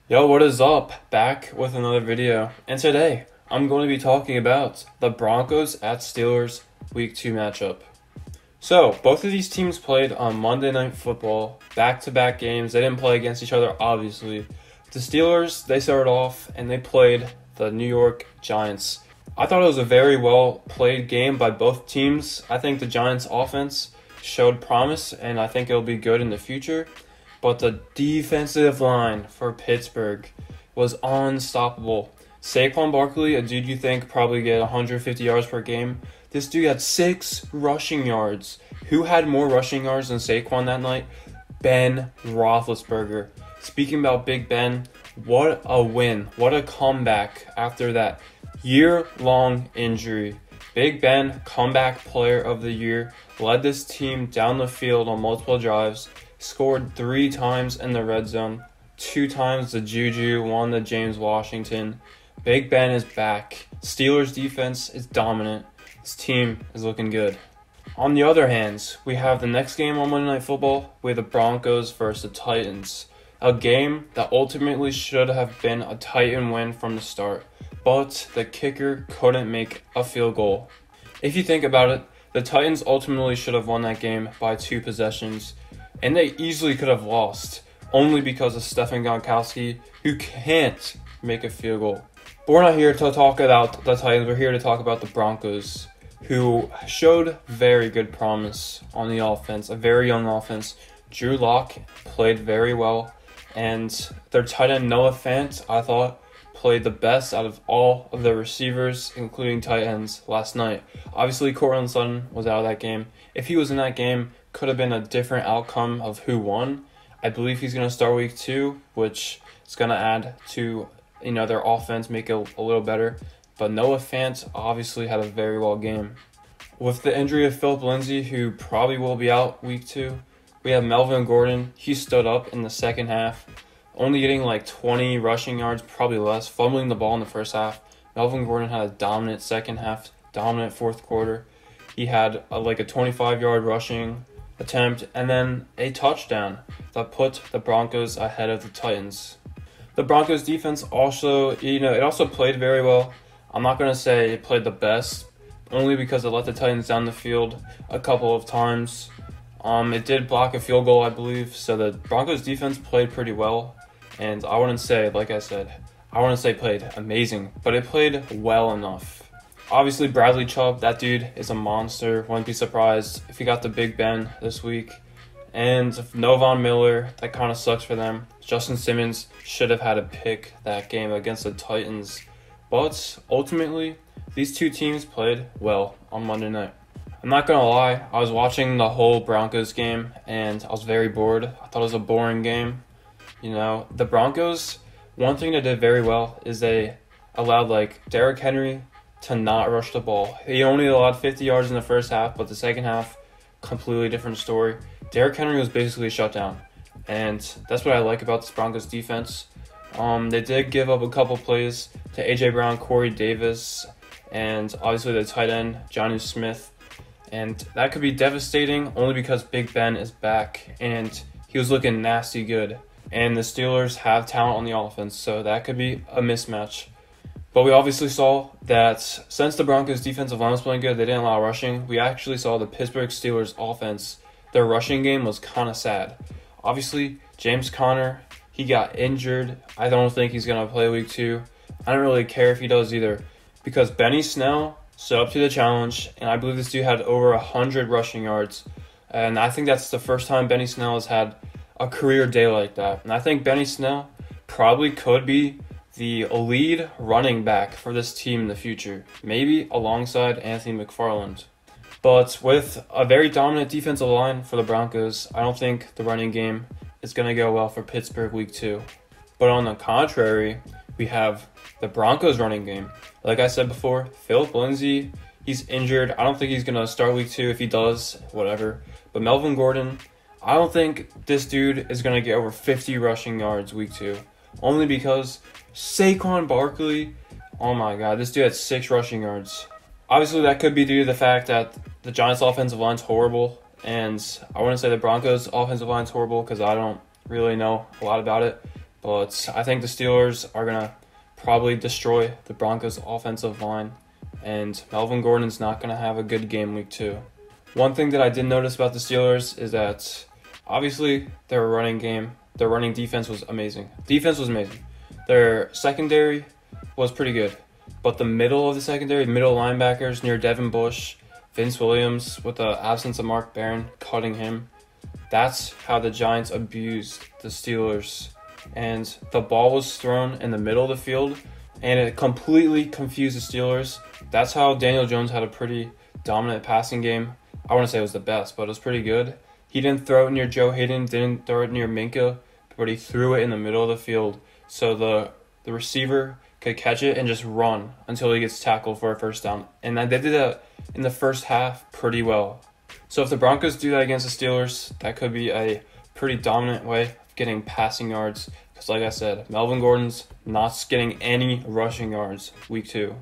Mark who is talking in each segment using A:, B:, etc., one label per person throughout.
A: Yo, what is up? Back with another video. And today, I'm going to be talking about the Broncos at Steelers Week 2 matchup. So, both of these teams played on Monday Night Football, back-to-back games. They didn't play against each other, obviously. The Steelers, they started off and they played the New York Giants. I thought it was a very well-played game by both teams. I think the Giants' offense showed promise, and I think it'll be good in the future. But the defensive line for Pittsburgh was unstoppable. Saquon Barkley, a dude you think probably get 150 yards per game, this dude had 6 rushing yards. Who had more rushing yards than Saquon that night? Ben Roethlisberger. Speaking about Big Ben, what a win. What a comeback after that year-long injury. Big Ben, comeback player of the year, led this team down the field on multiple drives, scored 3 times in the red zone, 2 times the Juju, 1 the James Washington. Big Ben is back. Steelers defense is dominant. This team is looking good. On the other hand, we have the next game on Monday Night Football with the Broncos versus the Titans. A game that ultimately should have been a Titan win from the start, but the kicker couldn't make a field goal. If you think about it, the Titans ultimately should have won that game by 2 possessions, and they easily could have lost, only because of Stephen Gronkowski, who can't make a field goal. But we're not here to talk about the Titans, we're here to talk about the Broncos, who showed very good promise on the offense, a very young offense. Drew Lock played very well, and their tight end Noah Fant, I thought, played the best out of all of the receivers, including tight ends, last night. Obviously, Courtland Sutton was out of that game. If he was in that game, could have been a different outcome of who won. I believe he's going to start week 2, which is going to add to their offense, make it a little better. But Noah Fant obviously had a very well game. With the injury of Philip Lindsay, who probably will be out week 2, we have Melvin Gordon. He stood up in the second half, only getting like 20 rushing yards, probably less, fumbling the ball in the first half. Melvin Gordon had a dominant second half, dominant fourth quarter. He had a 25-yard rushing attempt and then a touchdown that put the Broncos ahead of the Titans. The Broncos defense also, it also played very well. I'm not going to say it played the best, only because it let the Titans down the field a couple of times. It did block a field goal, I believe, so the Broncos defense played pretty well. And I wouldn't say, like I said, played amazing, but it played well enough. Obviously, Bradley Chubb, that dude is a monster. Wouldn't be surprised if he got the Big Ben this week. And no Von Miller, that kind of sucks for them. Justin Simmons should have had a pick that game against the Titans. But ultimately, these two teams played well on Monday night. I'm not going to lie, I was watching the whole Broncos game, and I was very bored. I thought it was a boring game. The Broncos, one thing they did very well is they allowed, Derrick Henry to not rush the ball. He only allowed 50 yards in the first half, but the second half, completely different story. Derrick Henry was basically shut down, and that's what I like about this Broncos defense. They did give up a couple plays to A.J. Brown, Corey Davis, and obviously the tight end, Jonnu Smith. And that could be devastating only because Big Ben is back and he was looking nasty good. And the Steelers have talent on the offense, so that could be a mismatch. But we obviously saw that since the Broncos' defensive line was playing good, they didn't allow rushing. We actually saw the Pittsburgh Steelers offense, their rushing game was kind of sad. Obviously, James Conner, he got injured. I don't think he's going to play week 2. I don't really care if he does either, because Benny Snell stood up to the challenge, and I believe this dude had over 100 rushing yards. And I think that's the first time Benny Snell has had a career day like that. And I think Benny Snell probably could be the lead running back for this team in the future, maybe alongside Anthony McFarland. But with a very dominant defensive line for the Broncos, I don't think the running game is going to go well for Pittsburgh week 2. But on the contrary, we have the Broncos running game. Like I said before, Philip Lindsay, he's injured. I don't think he's going to start week 2. If he does, whatever. But Melvin Gordon, I don't think this dude is going to get over 50 rushing yards week 2. Only because Saquon Barkley, oh my God, this dude had 6 rushing yards. Obviously, that could be due to the fact that the Giants' offensive line's horrible. And I wouldn't say the Broncos' offensive line's horrible because I don't really know a lot about it. But I think the Steelers are going to probably destroy the Broncos' offensive line, and Melvin Gordon's not going to have a good game week 2. One thing that I did notice about the Steelers is that obviously their running defense was amazing. Their secondary was pretty good, but the middle of the secondary, middle linebackers near Devin Bush, Vince Williams, with the absence of Mark Barron, cutting him, that's how the Giants abused the Steelers. And the ball was thrown in the middle of the field, and it completely confused the Steelers. That's how Daniel Jones had a pretty dominant passing game. I wouldn't say it was the best, but it was pretty good. He didn't throw it near Joe Hayden, didn't throw it near Minka, but he threw it in the middle of the field so the receiver could catch it and just run until he gets tackled for a first down. And they did that in the first half pretty well. So if the Broncos do that against the Steelers, that could be a pretty dominant way of getting passing yards. Because like I said, Melvin Gordon's not getting any rushing yards week 2.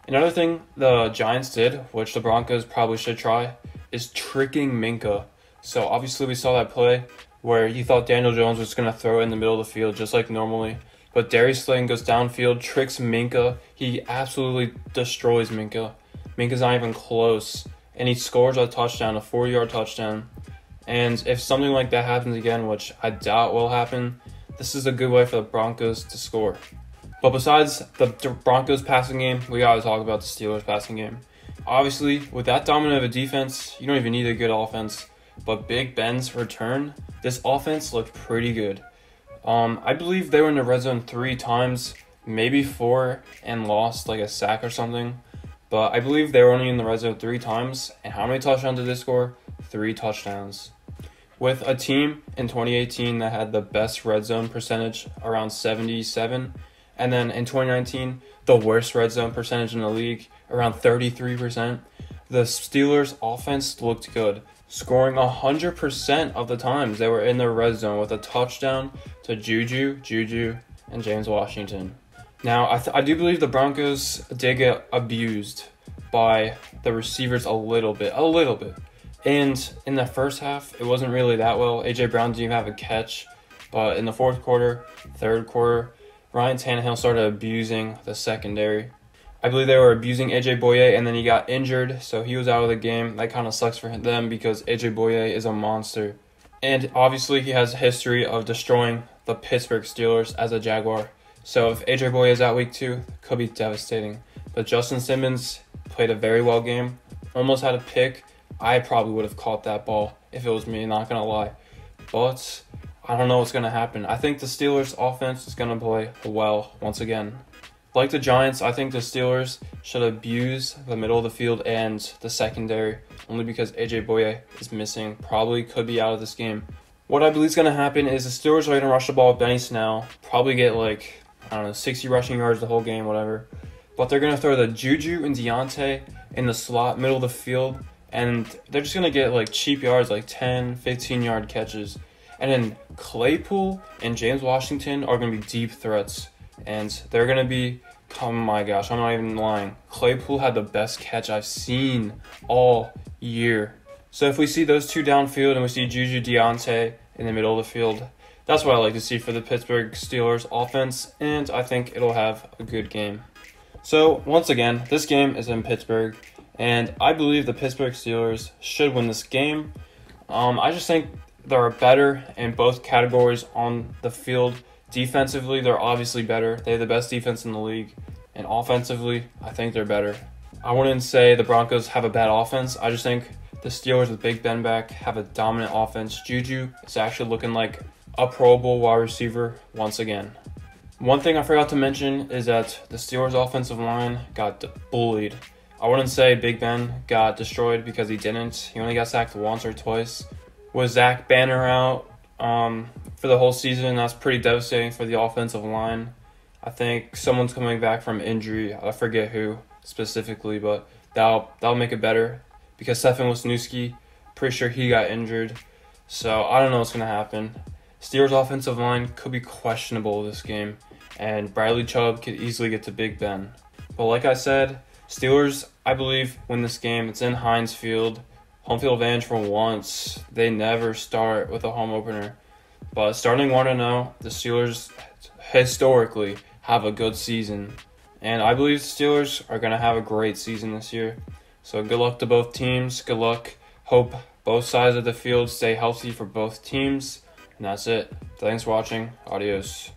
A: Another thing the Giants did, which the Broncos probably should try, is tricking Minka. So obviously we saw that play where he thought Daniel Jones was going to throw it in the middle of the field just like normally. But Darius Slayton goes downfield, tricks Minka. He absolutely destroys Minka. Minka's not even close. And he scores a touchdown, a 40-yard touchdown. And if something like that happens again, which I doubt will happen, this is a good way for the Broncos to score. But besides the Broncos passing game, we got to talk about the Steelers passing game. Obviously, with that dominant of a defense, you don't even need a good offense. But Big Ben's return, this offense looked pretty good. I believe they were in the red zone 3 times, maybe 4, and lost like a sack or something. But I believe they were only in the red zone 3 times. And how many touchdowns did they score? 3 touchdowns. With a team in 2018 that had the best red zone percentage, around 77. And then in 2019, the worst red zone percentage in the league, around 33%. The Steelers' offense looked good, scoring 100% of the times they were in the red zone with a touchdown to Juju, and James Washington. Now, I do believe the Broncos did get abused by the receivers a little bit. And in the first half, it wasn't really that well. A.J. Brown didn't even have a catch. But in the fourth quarter, third quarter, Ryan Tannehill started abusing the secondary. I believe they were abusing A.J. Boye, and then he got injured, so he was out of the game. That kind of sucks for them because A.J. Boye is a monster. And obviously, he has a history of destroying the Pittsburgh Steelers as a Jaguar. So if A.J. Boye is out week 2, it could be devastating. But Justin Simmons played a very well game, almost had a pick. I probably would have caught that ball if it was me, not going to lie. But I don't know what's going to happen. I think the Steelers' offense is going to play well once again. Like the Giants, I think the Steelers should abuse the middle of the field and the secondary, only because A.J. Boye is missing, probably could be out of this game. What I believe is going to happen is the Steelers are going to rush the ball with Benny Snell, probably get 60 rushing yards the whole game, whatever. But they're going to throw the Juju and Deontay in the slot, middle of the field, and they're just going to get cheap yards, 10, 15-yard catches. And then Claypool and James Washington are going to be deep threats. And they're going to be, oh my gosh, I'm not even lying. Claypool had the best catch I've seen all year. So if we see those two downfield and we see Juju Deontay in the middle of the field, that's what I like to see for the Pittsburgh Steelers offense. And I think it'll have a good game. So once again, this game is in Pittsburgh. And I believe the Pittsburgh Steelers should win this game. I just think they're better in both categories on the field. Defensively, they're obviously better. They have the best defense in the league. And offensively, I think they're better. I wouldn't say the Broncos have a bad offense. I just think the Steelers with Big Ben back have a dominant offense. Juju is actually looking like a Pro Bowl wide receiver once again. One thing I forgot to mention is that the Steelers' offensive line got bullied. I wouldn't say Big Ben got destroyed because he didn't. He only got sacked once or twice. With Zach Banner out for the whole season, that's pretty devastating for the offensive line. I think someone's coming back from injury. I forget who specifically, but that'll make it better because Stefan Wisniewski, pretty sure he got injured. So I don't know what's going to happen. Steelers' offensive line could be questionable this game, and Bradley Chubb could easily get to Big Ben. But like I said, Steelers, I believe, win this game. It's in Heinz Field. Home field advantage for once. They never start with a home opener. But starting 1-0, the Steelers historically have a good season. And I believe the Steelers are going to have a great season this year. So good luck to both teams. Good luck. Hope both sides of the field stay healthy for both teams. And that's it. Thanks for watching. Adios.